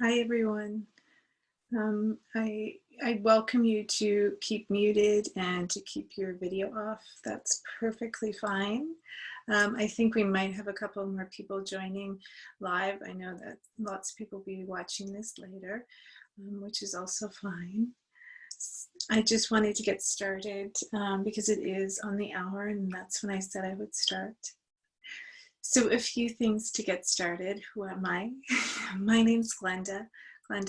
Hi, everyone. I welcome you to keep muted and to keep your video off. That's perfectly fine. I think we might have a couple more people joining live. I know that lots of people will be watching this later, which is also fine. I just wanted to get started because it is on the hour, and that's when I said I would start. So a few things to get started. Who am I? My name's Glenda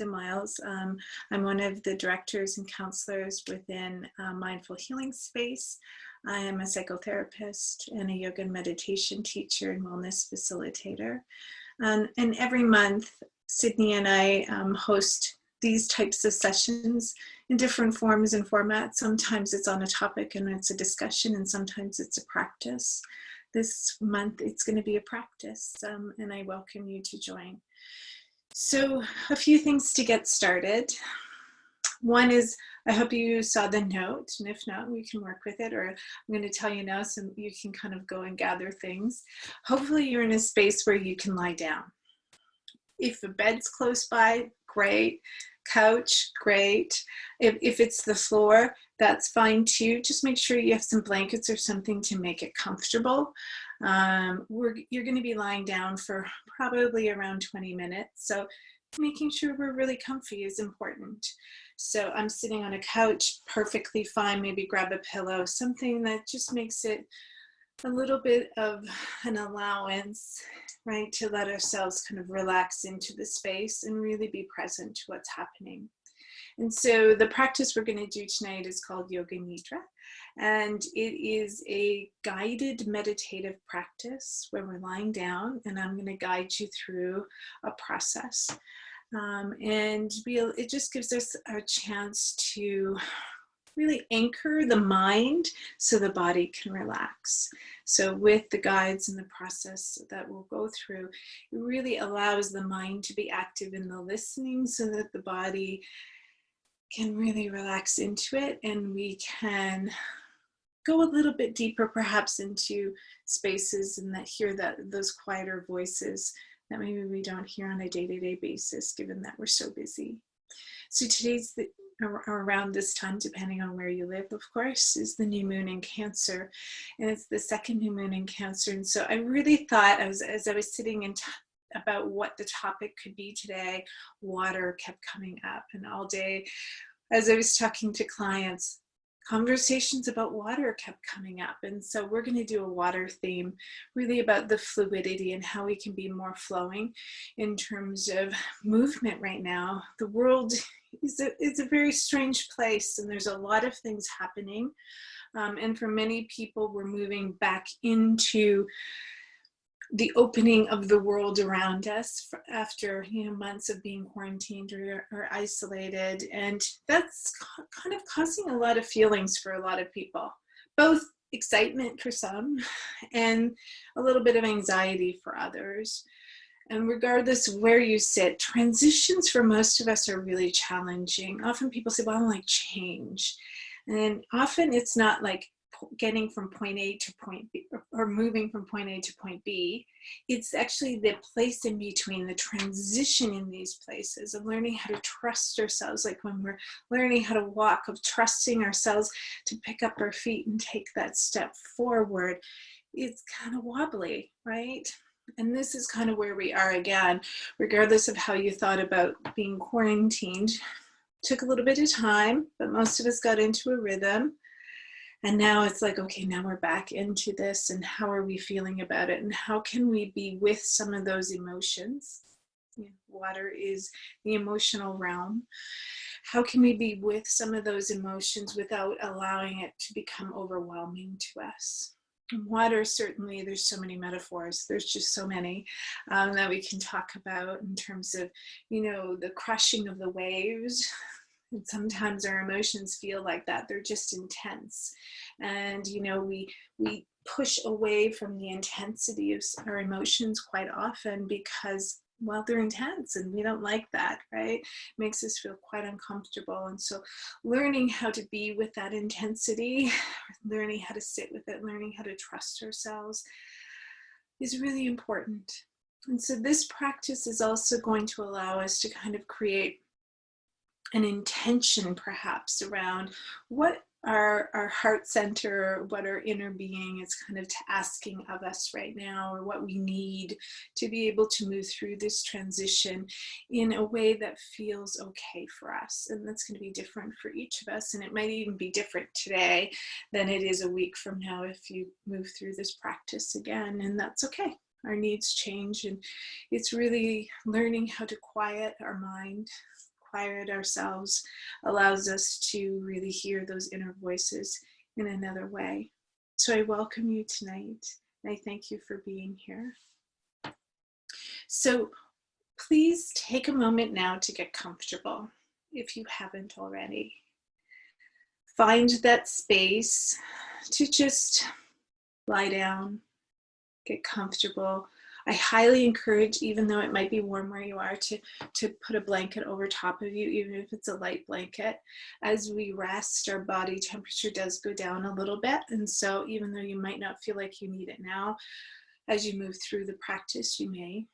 Miles. I'm one of the directors and counselors within Mindful Healing Space. I am a psychotherapist and a yoga and meditation teacher and wellness facilitator. And every month, Sydney and I host these types of sessions in different forms and formats. Sometimes it's on a topic and it's a discussion, and sometimes it's a practice. This month it's going to be a practice, and I welcome you to join. So a few things to get started. One is, I hope you saw the note, and if not, we can work with it, or I'm going to tell you now so you can kind of go and gather things. Hopefully you're in a space where you can lie down. If a bed's close by, great. Couch, great. If it's the floor, that's fine too. Just make sure you have some blankets or something to make it comfortable. You're going to be lying down for probably around 20 minutes. So making sure we're really comfy is important. So I'm sitting on a couch, perfectly fine. Maybe grab a pillow, something that just makes it a little bit of an allowance, right, to let ourselves kind of relax into the space and really be present to what's happening. And so the practice we're going to do tonight is called Yoga Nidra, and it is a guided meditative practice where we're lying down, and I'm going to guide you through a process. It just gives us a chance to really anchor the mind so the body can relax. So with the guides and the process that we'll go through, it really allows the mind to be active in the listening so that the body can really relax into it, and we can go a little bit deeper perhaps into spaces and hear those quieter voices that maybe we don't hear on a day-to-day basis, given that we're so busy. So today's around this time, depending on where you live, of course, is the new moon in Cancer, and it's the second new moon in Cancer. And so I really thought, as I was sitting and about what the topic could be today, water kept coming up, and all day as I was talking to clients, conversations about water kept coming up. And so we're going to do a water theme, really about the fluidity and how we can be more flowing in terms of movement right now. The world is a very strange place, and there's a lot of things happening. And for many people, we're moving back into the opening of the world around us after months of being quarantined or isolated, and that's kind of causing a lot of feelings for a lot of people, both excitement for some and a little bit of anxiety for others. And regardless of where you sit, transitions for most of us are really challenging. Often people say, well, I don't like change, and often it's not like getting from point A to point B, or moving from point A to point B. It's actually the place in between, the transition in these places of learning how to trust ourselves, like when we're learning how to walk, of trusting ourselves to pick up our feet and take that step forward. It's kind of wobbly, right? And this is kind of where we are again, regardless of how you thought about being quarantined. Took a little bit of time, but most of us got into a rhythm. And now it's like, okay, now we're back into this, and how are we feeling about it? And how can we be with some of those emotions? Water is the emotional realm. How can we be with some of those emotions without allowing it to become overwhelming to us? And water, certainly, there's so many metaphors. There's just so many that we can talk about in terms of, the crushing of the waves. And sometimes our emotions feel like that. They're just intense. And, we push away from the intensity of our emotions quite often because, well, they're intense and we don't like that, right? It makes us feel quite uncomfortable. And so learning how to be with that intensity, learning how to sit with it, learning how to trust ourselves is really important. And so this practice is also going to allow us to kind of create an intention perhaps around what our heart center, what our inner being is kind of asking of us right now, or what we need to be able to move through this transition in a way that feels okay for us. And that's going to be different for each of us. And it might even be different today than it is a week from now if you move through this practice again. And that's okay. Our needs change, and it's really learning how to quiet our mind, quiet ourselves, allows us to really hear those inner voices in another way. So I welcome you tonight, and I thank you for being here. So please take a moment now to get comfortable if you haven't already. Find that space to just lie down, get comfortable. I highly encourage, even though it might be warm where you are, to put a blanket over top of you, even if it's a light blanket. As we rest, our body temperature does go down a little bit. And so even though you might not feel like you need it now, as you move through the practice, you may.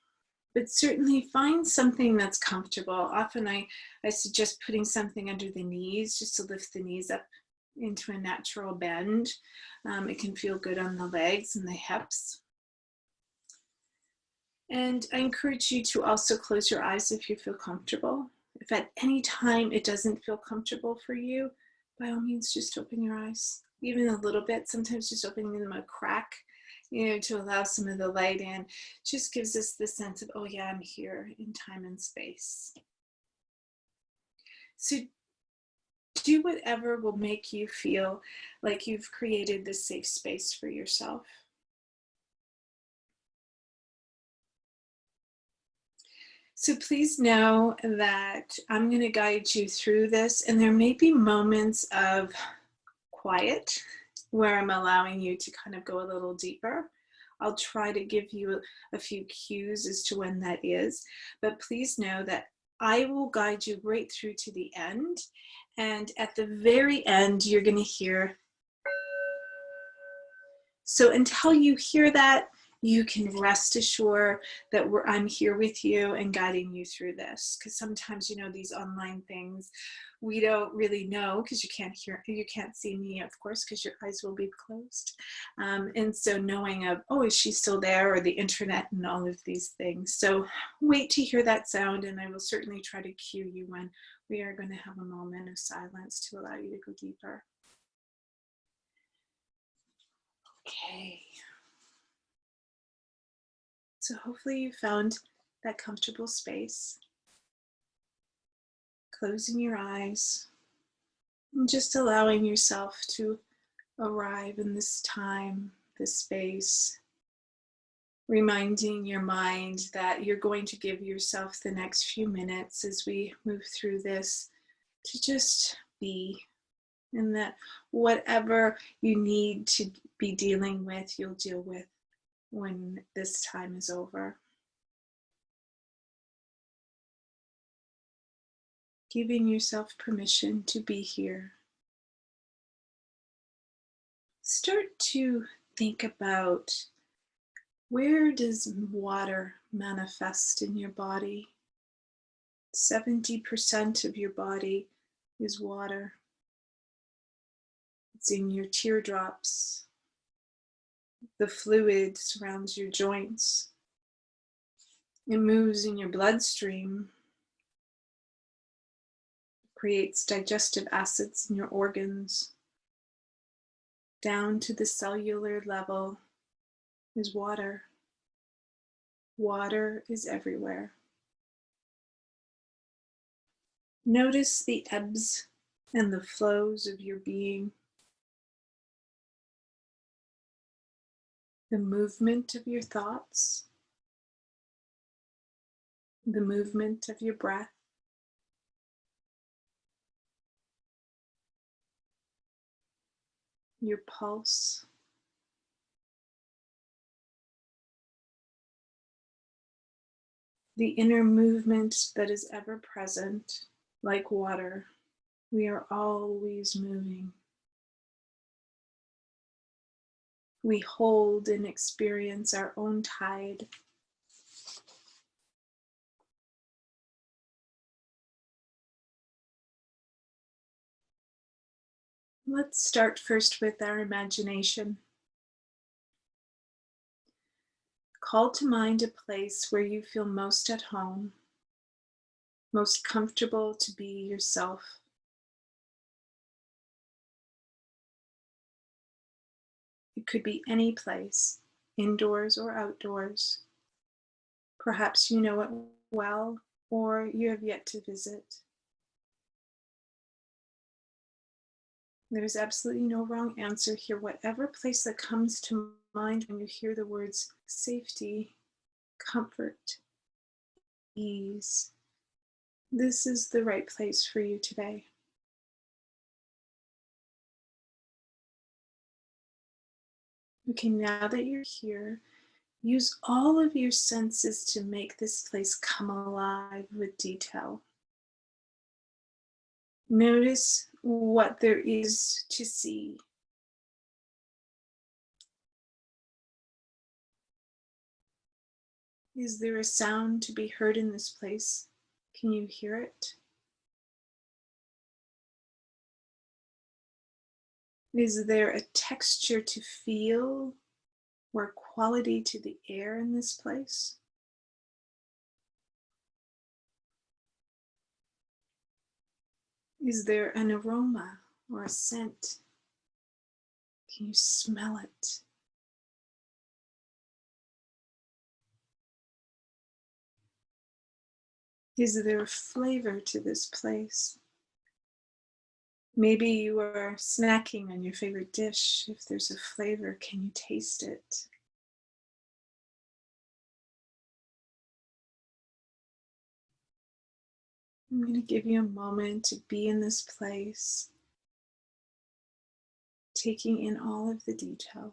But certainly find something that's comfortable. Often I suggest putting something under the knees just to lift the knees up into a natural bend. It can feel good on the legs and the hips. And I encourage you to also close your eyes if you feel comfortable. If at any time it doesn't feel comfortable for you, by all means, just open your eyes, even a little bit. Sometimes just opening them a crack, to allow some of the light in, just gives us the sense of, oh yeah, I'm here in time and space. So do whatever will make you feel like you've created this safe space for yourself. So please know that I'm going to guide you through this, and there may be moments of quiet where I'm allowing you to kind of go a little deeper. I'll try to give you a few cues as to when that is, but please know that I will guide you right through to the end. And at the very end, you're going to hear. So until you hear that, you can rest assured that I'm here with you and guiding you through this. Because sometimes, these online things, we don't really know because you can't see me, of course, because your eyes will be closed. And so knowing of, oh, is she still there, or the internet and all of these things. So wait to hear that sound, and I will certainly try to cue you when we are going to have a moment of silence to allow you to go deeper. Okay. So hopefully you found that comfortable space. Closing your eyes and just allowing yourself to arrive in this time, this space. Reminding your mind that you're going to give yourself the next few minutes as we move through this to just be, and that whatever you need to be dealing with, you'll deal with when this time is over. Giving yourself permission to be here. Start to think about, where does water manifest in your body? 70% of your body is water. It's in your teardrops. The fluid surrounds your joints. It moves in your bloodstream, creates digestive acids in your organs. Down to the cellular level is water. Water is everywhere. Notice the ebbs and the flows of your being. The movement of your thoughts. The movement of your breath. Your pulse. The inner movement that is ever present, like water. We are always moving. We hold and experience our own tide. Let's start first with our imagination. Call to mind a place where you feel most at home, most comfortable to be yourself. It could be any place, indoors or outdoors. Perhaps you know it well, or you have yet to visit. There's absolutely no wrong answer here. Whatever place that comes to mind when you hear the words safety, comfort, ease, this is the right place for you today. Okay, now that you're here, use all of your senses to make this place come alive with detail. Notice what there is to see. Is there a sound to be heard in this place? Can you hear it? Is there a texture to feel or quality to the air in this place? Is there an aroma or a scent? Can you smell it? Is there a flavor to this place? Maybe you are snacking on your favorite dish. If there's a flavor, can you taste it? I'm going to give you a moment to be in this place, taking in all of the detail.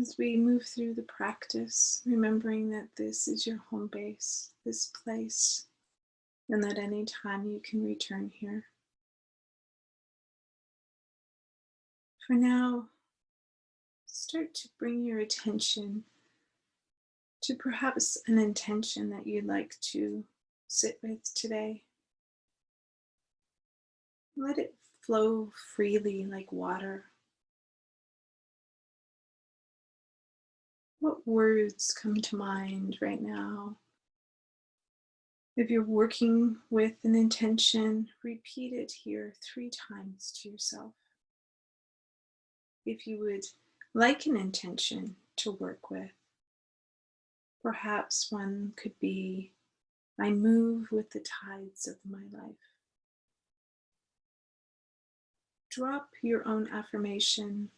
As we move through the practice, remembering that this is your home base, this place, and that any time you can return here. For now, start to bring your attention to perhaps an intention that you'd like to sit with today. Let it flow freely like water. What words come to mind right now? If you're working with an intention, repeat it here 3 times to yourself. If you would like an intention to work with, perhaps one could be, I move with the tides of my life. Drop your own affirmation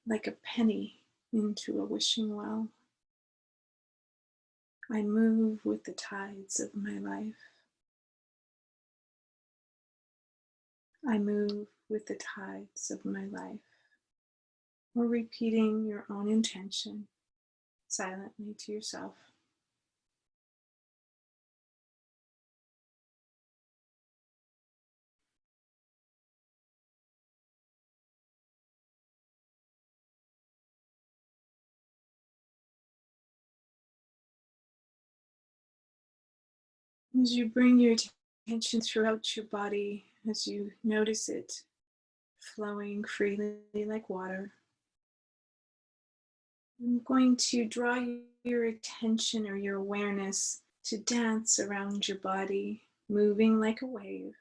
like a penny into a wishing well. I move with the tides of my life. I move with the tides of my life. Or repeating your own intention silently to yourself. As you bring your attention throughout your body, as you notice it flowing freely like water, I'm going to draw your attention or your awareness to dance around your body, moving like a wave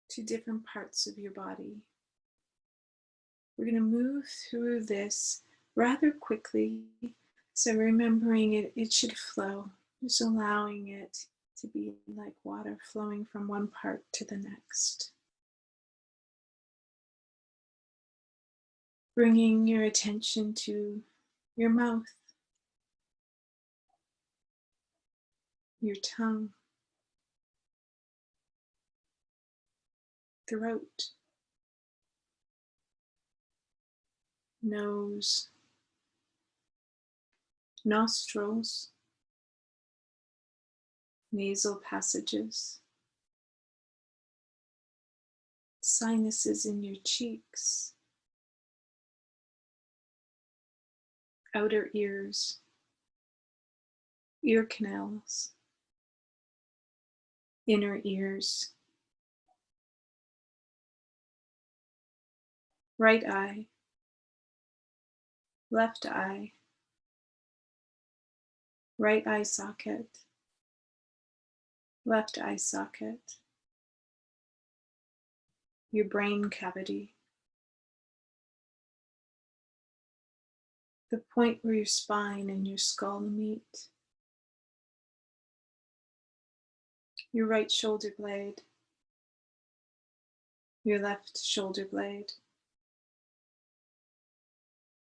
to different parts of your body. We're going to move through this rather quickly, so remembering it should flow, just allowing it to be like water flowing from one part to the next. Bringing your attention to your mouth, your tongue, throat, nose, nostrils, nasal passages, sinuses in your cheeks, outer ears, ear canals, inner ears, right eye, left eye, right eye socket, left eye socket, your brain cavity, the point where your spine and your skull meet, your right shoulder blade, your left shoulder blade,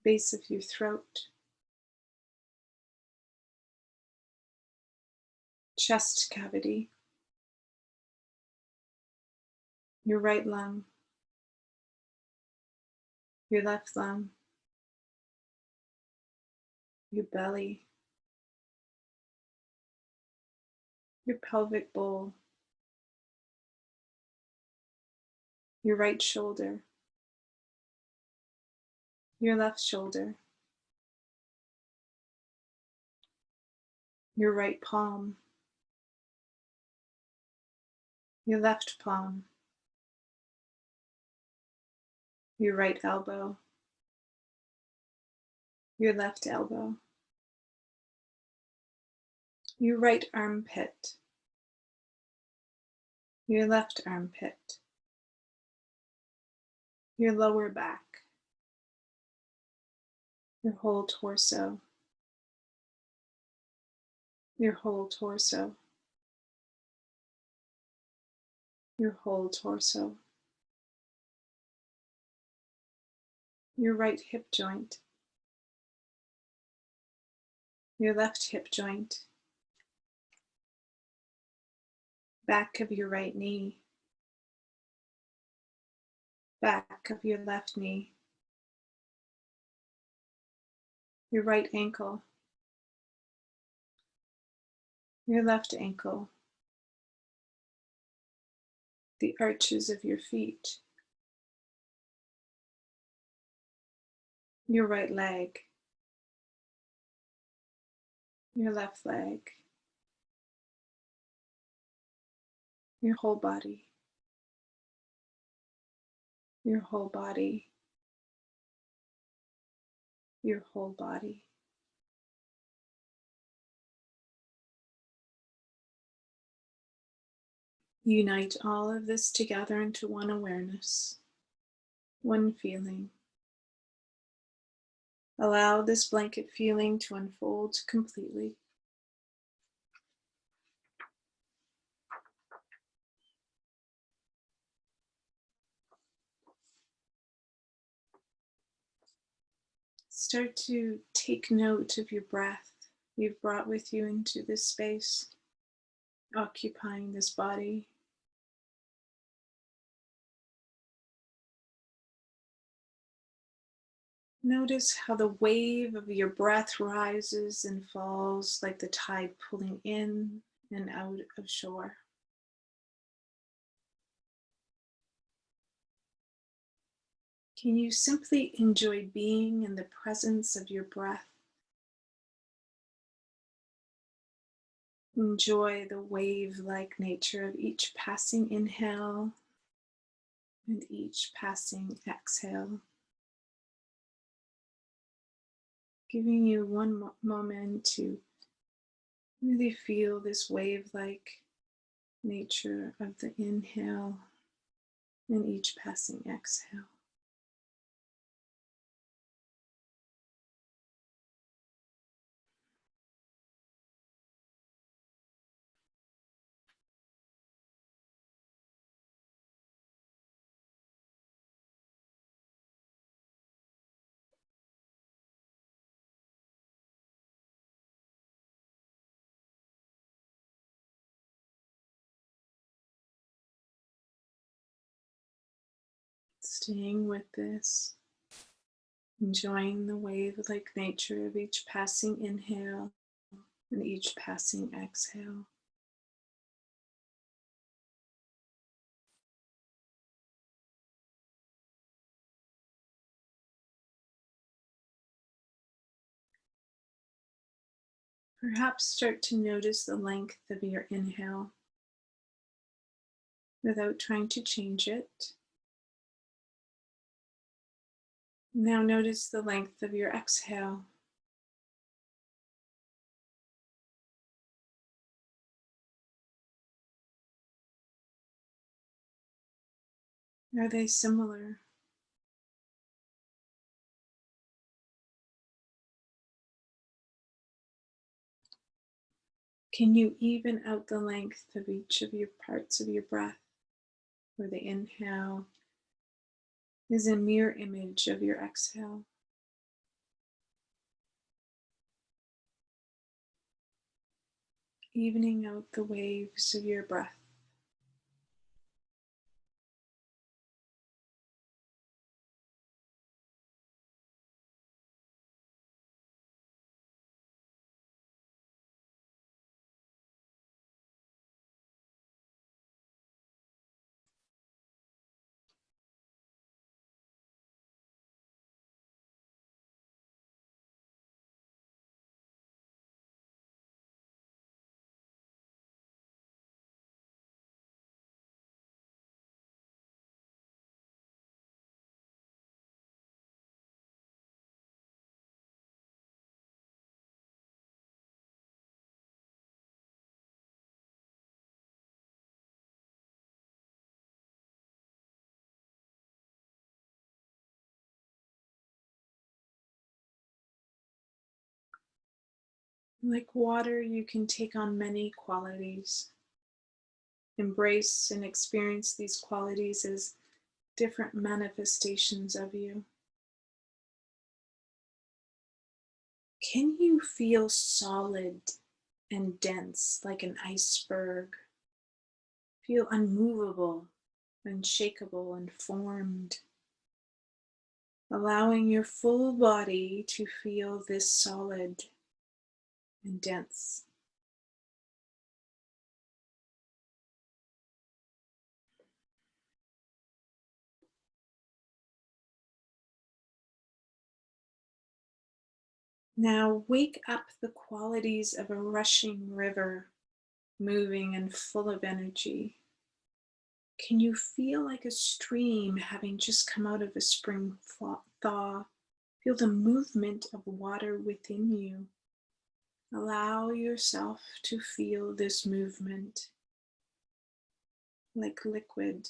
base of your throat, chest cavity, your right lung, your left lung, your belly, your pelvic bowl, your right shoulder, your left shoulder, your right palm, your left palm, your right elbow, your left elbow, your right armpit, your left armpit, your lower back, your whole torso, your whole torso, your whole torso, your right hip joint, your left hip joint, back of your right knee, back of your left knee, your right ankle, your left ankle, the arches of your feet, your right leg, your left leg, your whole body, your whole body, your whole body. Unite all of this together into one awareness, one feeling. Allow this blanket feeling to unfold completely. Start to take note of your breath you've brought with you into this space, occupying this body. Notice how the wave of your breath rises and falls like the tide pulling in and out of shore. Can you simply enjoy being in the presence of your breath? Enjoy the wave-like nature of each passing inhale and each passing exhale. Giving you one moment to really feel this wave-like nature of the inhale and each passing exhale. Staying with this, enjoying the wave-like nature of each passing inhale and each passing exhale. Perhaps start to notice the length of your inhale without trying to change it. Now notice the length of your exhale. Are they similar? Can you even out the length of each of your parts of your breath, where the inhale is a mirror image of your exhale? Evening out the waves of your breath. Like water, you can take on many qualities. Embrace and experience these qualities as different manifestations of you. Can you feel solid and dense like an iceberg? Feel unmovable, unshakable, and formed, allowing your full body to feel this solid and dense. Now wake up the qualities of a rushing river, moving and full of energy. Can you feel like a stream having just come out of a spring thaw? Feel the movement of water within you. Allow yourself to feel this movement like liquid.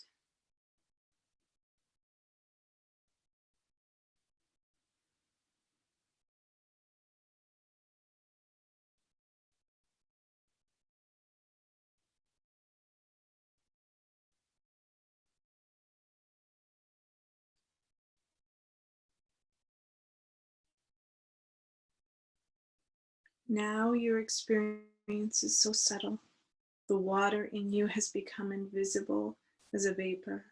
Now your experience is so subtle. The water in you has become invisible as a vapor.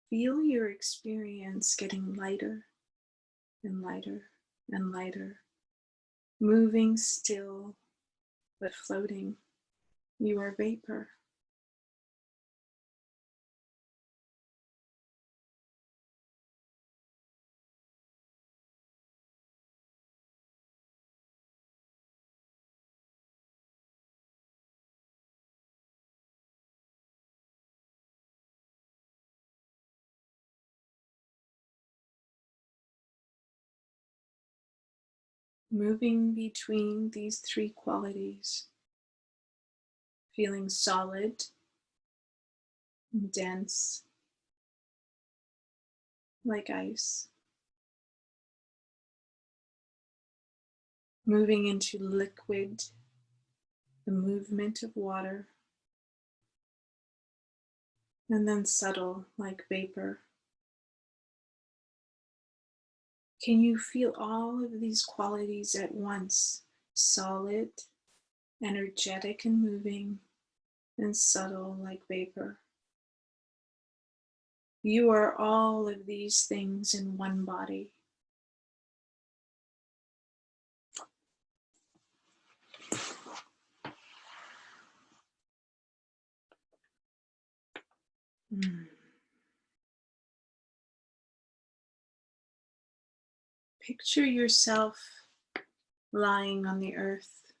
Feel your experience getting lighter and lighter and lighter, moving still but floating. You are vapor. Moving between these three qualities, feeling solid and dense like ice, moving into liquid, the movement of water, and then subtle like vapor. Can you feel all of these qualities at once? Solid, energetic and moving, and subtle like vapor. You are all of these things in one body. Mm. Picture yourself lying on the earth.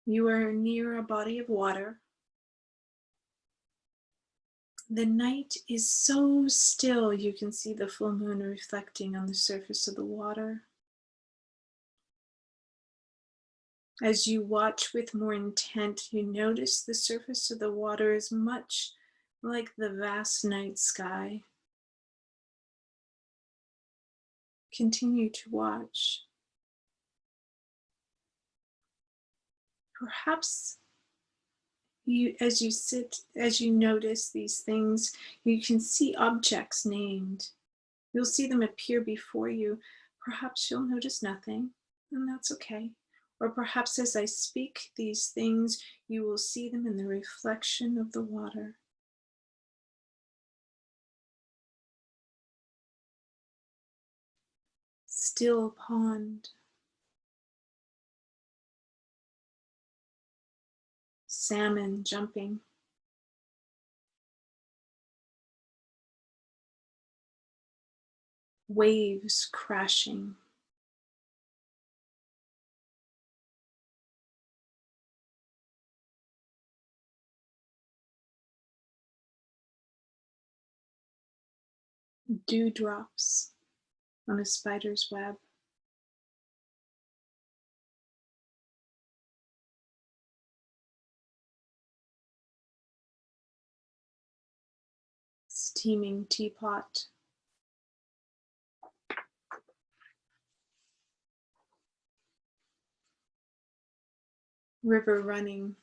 You are near a body of water. The night is so still you can see the full moon reflecting on the surface of the water. As you watch with more intent, you notice the surface of the water is much like the vast night sky. Continue to watch. Perhaps as you sit, as you notice these things, you can see objects named. You'll see them appear before you. Perhaps you'll notice nothing, and that's okay. Or perhaps as I speak these things, you will see them in the reflection of the water. Still pond. Salmon jumping. Waves crashing. Dewdrops on a spider's web. Steaming teapot. River running.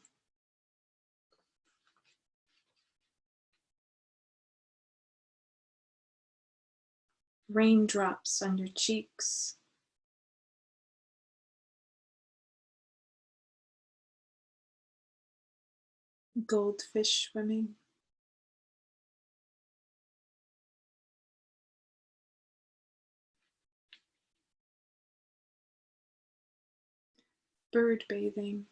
Raindrops on your cheeks. Goldfish swimming. Bird bathing.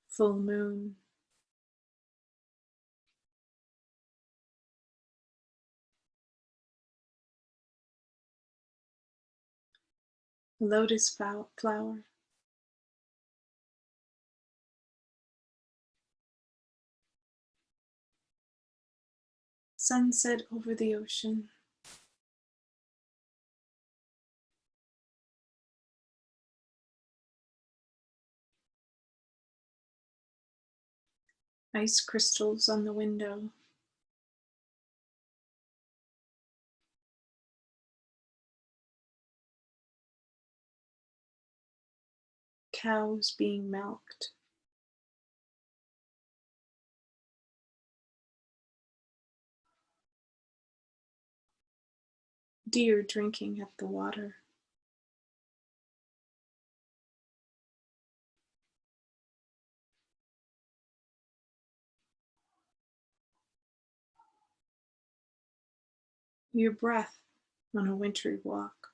Full moon. Lotus flower. Sunset over the ocean. Ice crystals on the window. Cows being milked. Deer drinking at the water. Your breath on a wintry walk.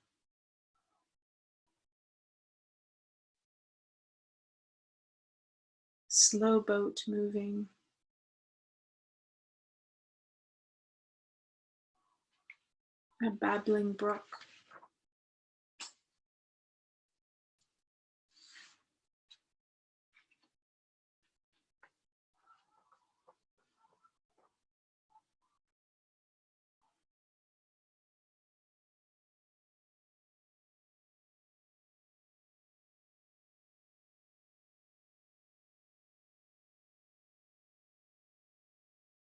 Slow boat moving. A babbling brook.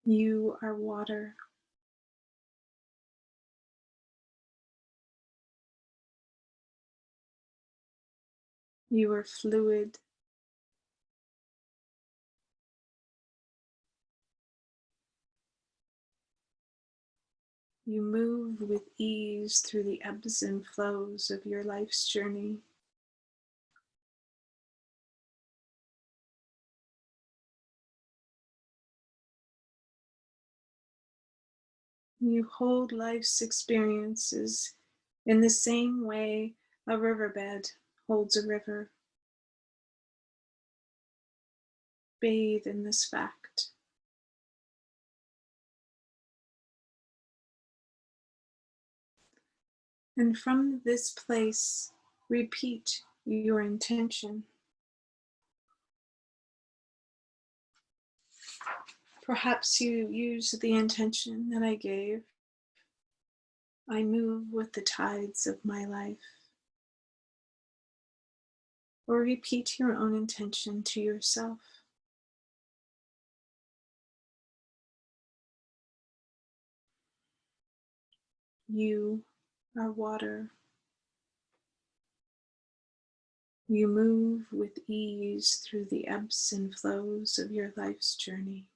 You are water. You are fluid. You move with ease through the ebbs and flows of your life's journey. You hold life's experiences in the same way a riverbed holds a river. Bathe in this fact. And from this place, repeat your intention. Perhaps you use the intention that I gave. I move with the tides of my life. Or repeat your own intention to yourself. You are water. You move with ease through the ebbs and flows of your life's journey.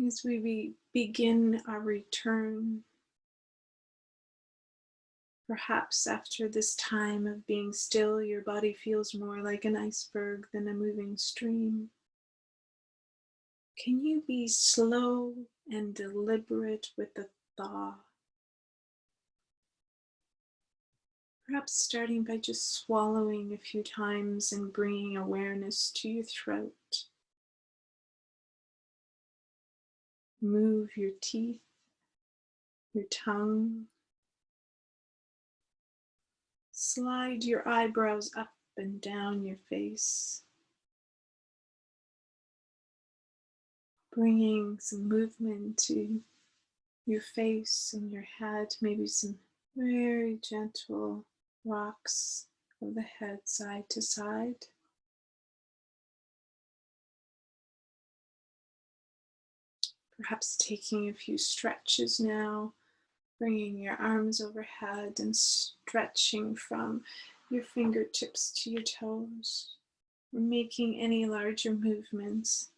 As we begin our return, perhaps after this time of being still, your body feels more like an iceberg than a moving stream. Can you be slow and deliberate with the thaw? Perhaps starting by just swallowing a few times and bringing awareness to your throat. Move your teeth, your tongue. Slide your eyebrows up and down your face. Bringing some movement to your face and your head, maybe some very gentle rocks of the head side to side. Perhaps taking a few stretches now, bringing your arms overhead and stretching from your fingertips to your toes, or making any larger movements,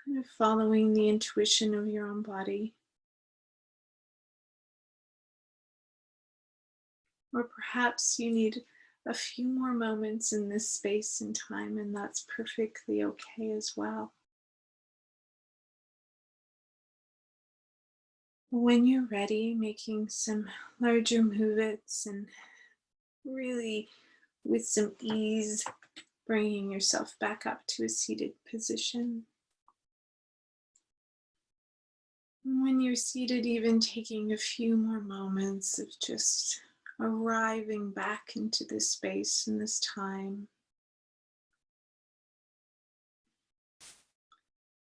kind of following the intuition of your own body. Or perhaps you need a few more moments in this space and time, and that's perfectly okay as well. When you're ready, making some larger movements and really with some ease, bringing yourself back up to a seated position. When you're seated, even taking a few more moments of just arriving back into this space and this time.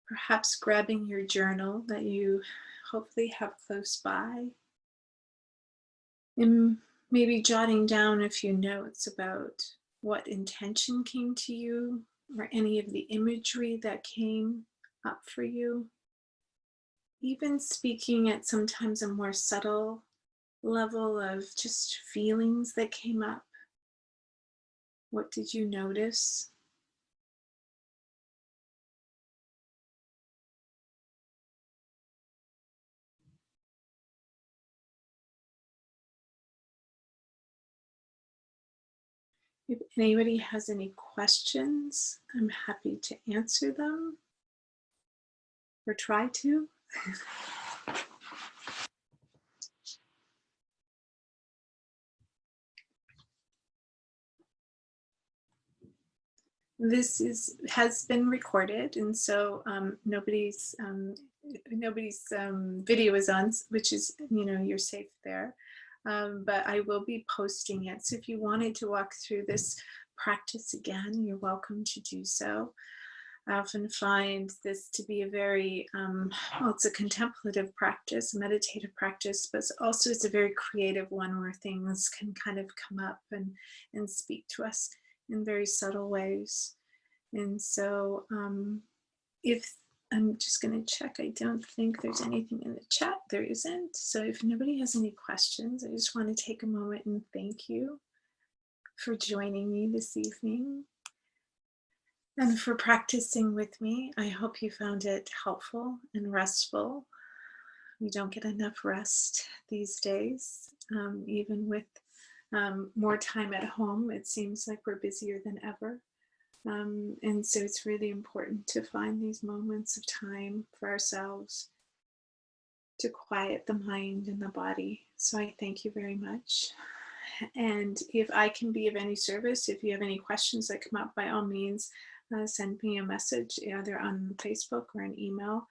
Perhaps grabbing your journal that you hopefully have close by, and maybe jotting down a few notes about what intention came to you or any of the imagery that came up for you. Even speaking at sometimes a more subtle level of just feelings that came up. What did you notice? If anybody has any questions, I'm happy to answer them or try to. This has been recorded, and so nobody's video is on, which is, you're safe there. But I will be posting it. So if you wanted to walk through this practice again, you're welcome to do so. I often find this to be a very, well, it's a contemplative practice, a meditative practice, but also it's a very creative one where things can kind of come up and speak to us in very subtle ways. And so if I'm just going to check, I don't think there's anything in the chat. There isn't. So if nobody has any questions, I just want to take a moment and thank you for joining me this evening and for practicing with me. I hope you found it helpful and restful. We don't get enough rest these days, even with more time at home. It seems like we're busier than ever. And so it's really important to find these moments of time for ourselves to quiet the mind and the body. So I thank you very much. And if I can be of any service, if you have any questions that come up, by all means, send me a message either on Facebook or an email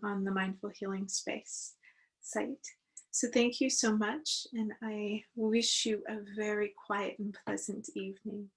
on the Mindful Healing Space site. So thank you so much, and I wish you a very quiet and pleasant evening.